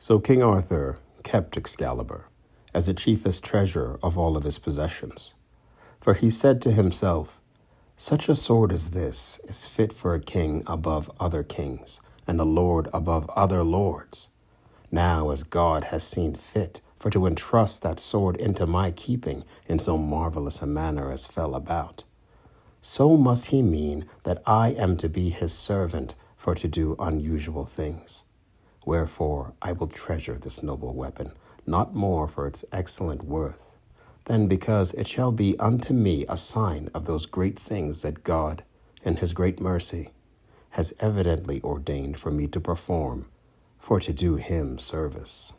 So King Arthur kept Excalibur as the chiefest treasure of all of his possessions. For he said to himself, "Such a sword as this is fit for a king above other kings, and a lord above other lords. Now as God has seen fit for to entrust that sword into my keeping in so marvelous a manner as fell about, so must he mean that I am to be his servant for to do unusual things. Wherefore I will treasure this noble weapon, not more for its excellent worth, than because it shall be unto me a sign of those great things that God, in his great mercy, has evidently ordained for me to perform, for to do him service."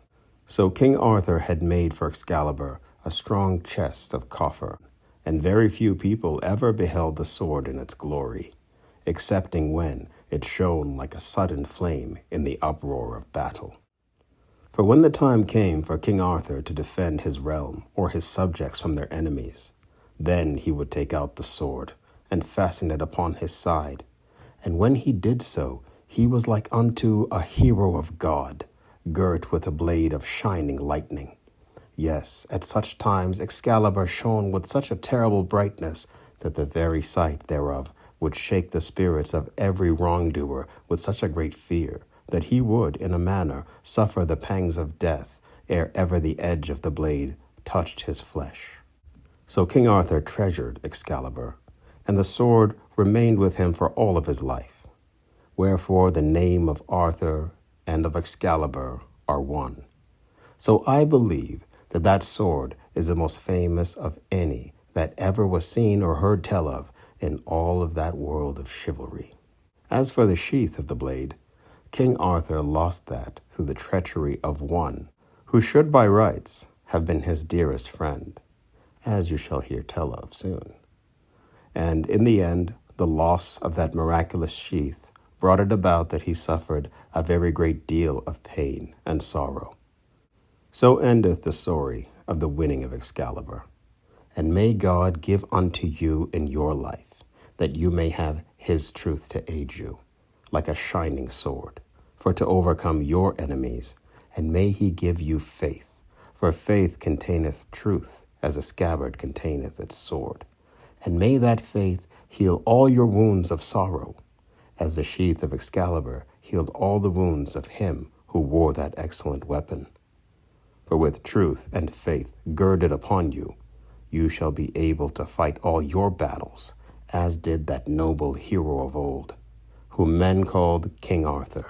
So King Arthur had made for Excalibur a strong chest of coffer, and very few people ever beheld the sword in its glory, excepting when it shone like a sudden flame in the uproar of battle. For when the time came for King Arthur to defend his realm or his subjects from their enemies, then he would take out the sword and fasten it upon his side. And when he did so, he was like unto a hero of God, girt with a blade of shining lightning. Yes, at such times Excalibur shone with such a terrible brightness that the very sight thereof would shake the spirits of every wrongdoer with such a great fear that he would, in a manner, suffer the pangs of death ere ever the edge of the blade touched his flesh. So King Arthur treasured Excalibur, and the sword remained with him for all of his life. Wherefore the name of Arthur and of Excalibur are one. So I believe that that sword is the most famous of any that ever was seen or heard tell of in all of that world of chivalry. As for the sheath of the blade, King Arthur lost that through the treachery of one who should by rights have been his dearest friend, as you shall hear tell of soon. And in the end, the loss of that miraculous sheath brought it about that he suffered a very great deal of pain and sorrow. So endeth the story of the winning of Excalibur. And may God give unto you in your life that you may have his truth to aid you, like a shining sword, for to overcome your enemies. And may he give you faith, for faith containeth truth, as a scabbard containeth its sword. And may that faith heal all your wounds of sorrow, as the sheath of Excalibur healed all the wounds of him who wore that excellent weapon. For with truth and faith girded upon you, you shall be able to fight all your battles, as did that noble hero of old, whom men called King Arthur.